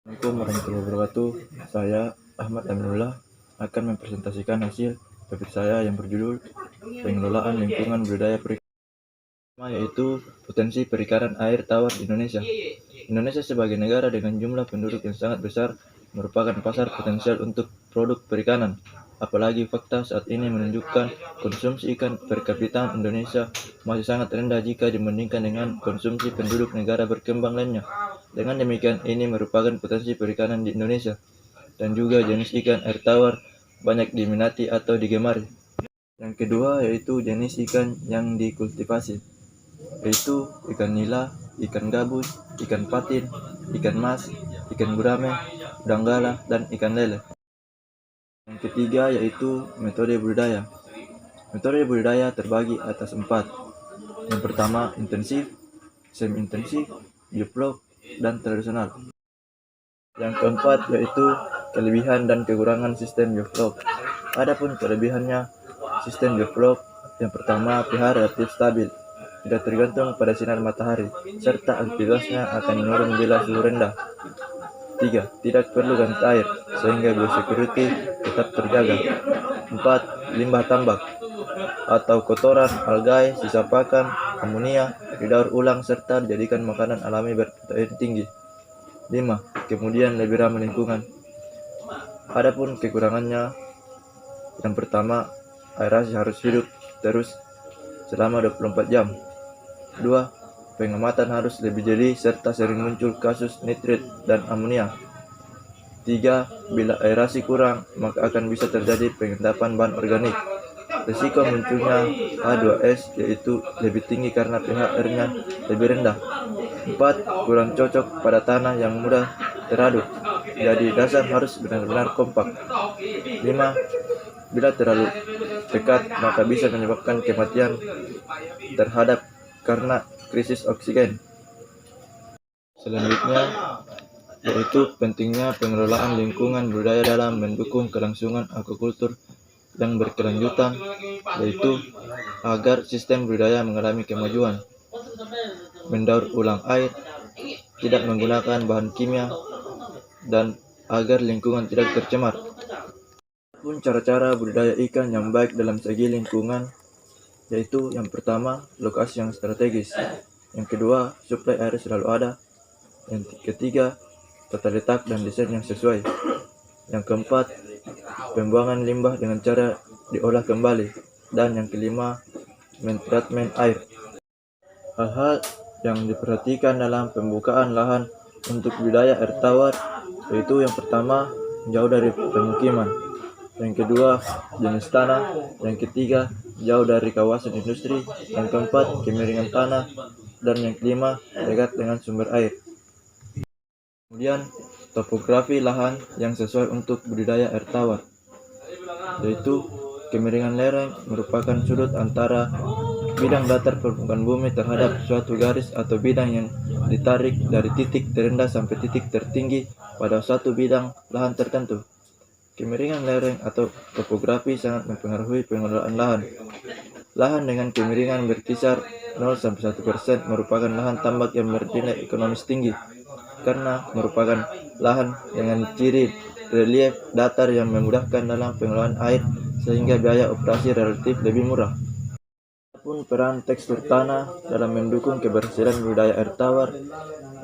Assalamualaikum warahmatullahi wabarakatuh. Saya Ahmad Aminullah akan mempresentasikan hasil PPT saya yang berjudul Pengelolaan Lingkungan Budidaya Perikanan, yaitu potensi perikanan air tawar di Indonesia. Indonesia sebagai negara dengan jumlah penduduk yang sangat besar merupakan pasar potensial untuk produk perikanan. Apalagi fakta saat ini menunjukkan konsumsi ikan per kapita Indonesia masih sangat rendah jika dibandingkan dengan konsumsi penduduk negara berkembang lainnya. Dengan demikian, ini merupakan potensi perikanan di Indonesia, dan juga jenis ikan air tawar banyak diminati atau digemari. Yang kedua yaitu jenis ikan yang dikultivasi, yaitu ikan nila, ikan gabus, ikan patin, ikan mas, ikan gurame, udang galah, dan ikan lele. Yang ketiga yaitu metode budidaya. Metode budidaya terbagi atas 4. Yang pertama intensif, semi-intensif, bioflok, dan tradisional. Yang keempat yaitu kelebihan dan kekurangan sistem bioflok. Adapun kelebihannya, sistem bioflok yang pertama pH relatif stabil, tidak tergantung pada sinar matahari, serta aktivitasnya akan menurun bila suhu rendah. 3. Tidak perlu ganti air, sehingga biosecurity tetap terjaga. 4. Limbah tambak atau kotoran, algae, sisa pakan, amonia didaur ulang serta dijadikan makanan alami berprotein tinggi. 5. Kemudian lebih ramah lingkungan. Adapun kekurangannya, yang pertama, aerasi harus hidup terus selama 24 jam. 2. Pengamatan harus lebih jeli serta sering muncul kasus nitrit dan amonia. 3. Bila aerasi kurang, maka akan bisa terjadi pengendapan bahan organik. Risiko munculnya H2S yaitu lebih tinggi karena pH airnya lebih rendah. 4. Kurang cocok pada tanah yang mudah teraduk, jadi dasar harus benar-benar kompak. 5. Bila terlalu dekat, maka bisa menyebabkan kematian terhadap karena krisis oksigen. Selanjutnya yaitu pentingnya pengelolaan lingkungan budaya dalam mendukung kelangsungan aquaculture yang berkelanjutan, yaitu agar sistem budaya mengalami kemajuan, mendaur ulang air, tidak menggunakan bahan kimia, dan agar lingkungan tidak tercemar. Pun cara-cara budidaya ikan yang baik dalam segi lingkungan, yaitu yang pertama lokasi yang strategis, yang kedua suplai air selalu ada, yang ketiga tata letak dan desain yang sesuai, yang keempat pembuangan limbah dengan cara diolah kembali, dan yang kelima mentreatment air. Hal-hal yang diperhatikan dalam pembukaan lahan untuk budidaya air tawar yaitu yang pertama jauh dari pemukiman, yang kedua jenis tanah, yang ketiga jauh dari kawasan industri, yang keempat kemiringan tanah, dan yang kelima dekat dengan sumber air. Kemudian topografi lahan yang sesuai untuk budidaya air tawar, yaitu kemiringan lereng merupakan sudut antara bidang datar permukaan bumi terhadap suatu garis atau bidang yang ditarik dari titik terendah sampai titik tertinggi pada suatu bidang lahan tertentu. Kemiringan lereng atau topografi sangat mempengaruhi pengelolaan lahan. Lahan dengan kemiringan berkisar 0-1% merupakan lahan tambak yang bernilai ekonomis tinggi, karena merupakan lahan dengan ciri relief datar yang memudahkan dalam pengelolaan air sehingga biaya operasi relatif lebih murah. Adapun peran tekstur tanah dalam mendukung keberhasilan budidaya air tawar,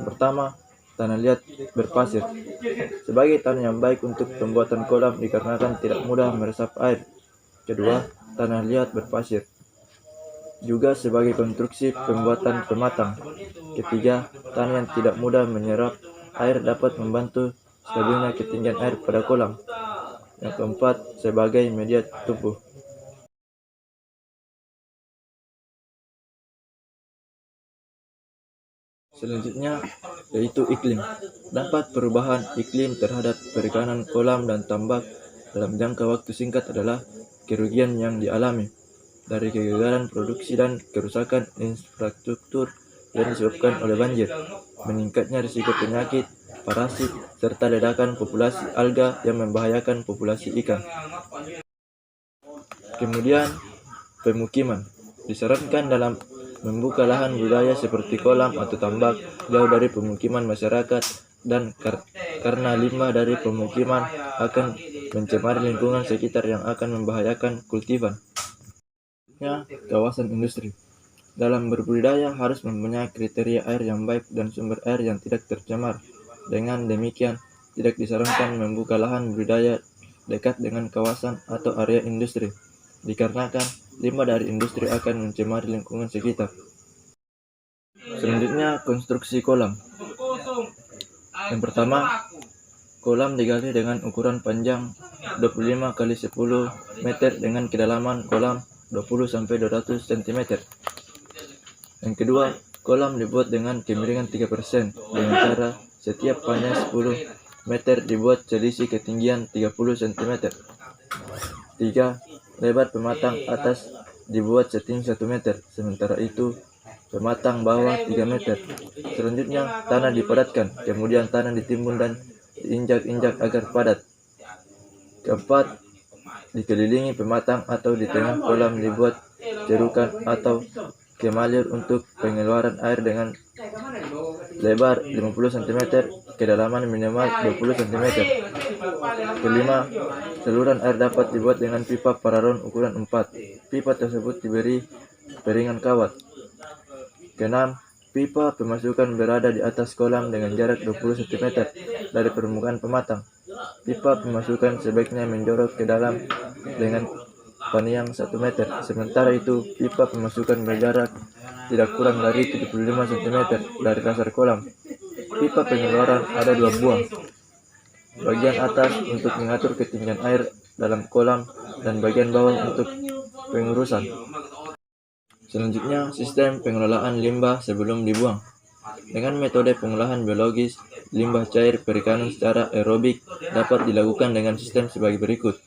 pertama, tanah liat berpasir sebagai tanah yang baik untuk pembuatan kolam dikarenakan tidak mudah meresap air. Kedua, tanah liat berpasir juga sebagai konstruksi pembuatan pematang. Ketiga, tanah yang tidak mudah menyerap air dapat membantu stabilnya ketinggian air pada kolam. Yang keempat, sebagai media tumbuh. Selanjutnya yaitu iklim. Dampak perubahan iklim terhadap perikanan kolam dan tambak dalam jangka waktu singkat adalah kerugian yang dialami dari kegagalan produksi dan kerusakan infrastruktur yang disebabkan oleh banjir, meningkatnya risiko penyakit, parasit, serta ledakan populasi alga yang membahayakan populasi ikan. Kemudian, pemukiman disarankan dalam membuka lahan budidaya seperti kolam atau tambak jauh dari pemukiman masyarakat karena limbah dari pemukiman akan mencemari lingkungan sekitar yang akan membahayakan kultifan. Kawasan industri. Dalam berbudidaya harus mempunyai kriteria air yang baik dan sumber air yang tidak tercemar. Dengan demikian, tidak disarankan membuka lahan budidaya dekat dengan kawasan atau area industri, dikarenakan limbah dari industri akan mencemari lingkungan sekitar. Selanjutnya, konstruksi kolam. Yang pertama, kolam digali dengan ukuran panjang 25 x 10 meter dengan kedalaman kolam 20-200 cm. Yang kedua, kolam dibuat dengan kemiringan 3% dengan cara setiap panjang 10 meter dibuat selisih ketinggian 30 cm. 3. Lebar pematang atas dibuat setinggi 1 meter, sementara itu pematang bawah 3 meter. Selanjutnya, tanah dipadatkan, kemudian tanah ditimbun dan diinjak-injak agar padat. Keempat, dikelilingi pematang atau di tengah kolam dibuat cerukan atau kemalir untuk pengeluaran air dengan lebar 50 cm, kedalaman minimal 20 cm. Kelima, saluran air dapat dibuat dengan pipa paralon ukuran 4. Pipa tersebut diberi piringan kawat. Keenam, pipa pemasukan berada di atas kolam dengan jarak 20 cm dari permukaan pematang. Pipa pemasukan sebaiknya menjorok ke dalam dengan panjang 1 meter. Sementara itu, pipa pemasukan berjarak tidak kurang dari 75 cm dari dasar kolam. Pipa pengeluaran ada 2 buah. Bagian atas untuk mengatur ketinggian air dalam kolam dan bagian bawah untuk pengurusan. Selanjutnya, sistem pengelolaan limbah sebelum dibuang. Dengan metode pengolahan biologis, limbah cair perikanan secara aerobik dapat dilakukan dengan sistem sebagai berikut,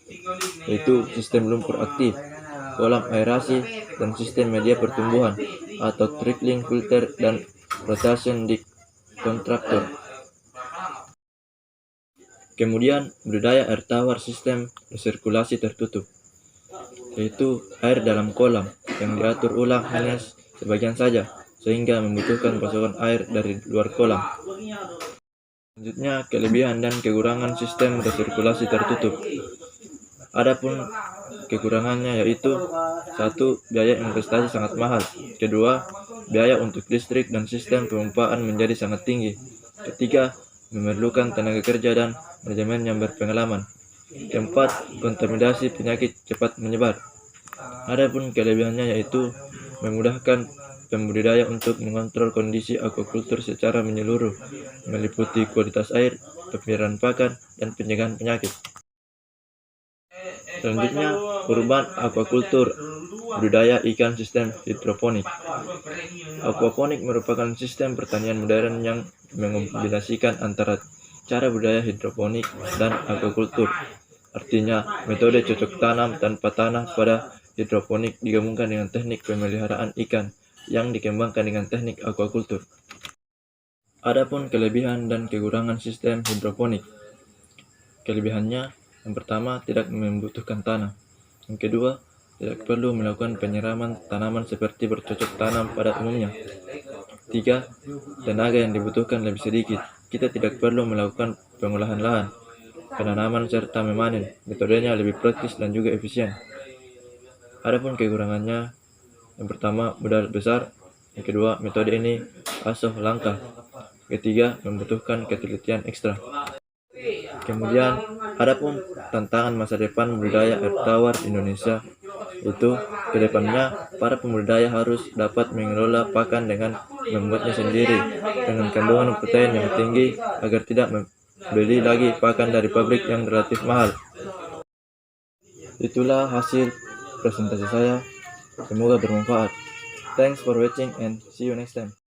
yaitu sistem lumpur aktif, kolam aerasi, dan sistem media pertumbuhan atau trickling filter dan rotation di kontraktor. Kemudian, budidaya air tawar sistem resirkulasi tertutup, yaitu air dalam kolam yang diatur ulang hanya sebagian saja, sehingga membutuhkan pasokan air dari luar kolam. Selanjutnya, kelebihan dan kekurangan sistem resirkulasi tertutup. Adapun kekurangannya yaitu: 1. Biaya investasi sangat mahal. 2. Biaya untuk listrik dan sistem pemompaan menjadi sangat tinggi. 3. Memerlukan tenaga kerja dan manajemen yang berpengalaman. 4. Kontaminasi penyakit cepat menyebar. Adapun kelebihannya yaitu memudahkan pembudidaya untuk mengontrol kondisi aquaculture secara menyeluruh, meliputi kualitas air, pemeliharaan pakan, dan pencegahan penyakit. Selanjutnya, urban aquaculture, budidaya ikan sistem hidroponik. Aquaponik merupakan sistem pertanian modern yang mengombinasikan antara cara budidaya hidroponik dan aquaculture. Artinya, metode cocok tanam tanpa tanah pada hidroponik digabungkan dengan teknik pemeliharaan ikan yang dikembangkan dengan teknik aquaculture. Adapun kelebihan dan kekurangan sistem hidroponik. Kelebihannya, yang pertama, tidak membutuhkan tanah. Yang kedua, tidak perlu melakukan penyiraman tanaman seperti bercocok tanam pada umumnya. 3. Tenaga yang dibutuhkan lebih sedikit. Kita tidak perlu melakukan pengolahan lahan, penanaman, serta memanen. Metodenya lebih praktis dan juga efisien. Adapun kekurangannya, yang pertama, modal besar. Yang kedua, metode ini asuh langka. Ketiga, membutuhkan ketelitian ekstra. Kemudian, adapun tantangan masa depan budidaya air tawar di Indonesia, itu kedepannya para pembudidaya harus dapat mengelola pakan dengan membuatnya sendiri dengan kandungan protein yang tinggi agar tidak membeli lagi pakan dari pabrik yang relatif mahal. Itulah hasil presentasi saya, semoga bermanfaat. Thanks for watching and see you next time.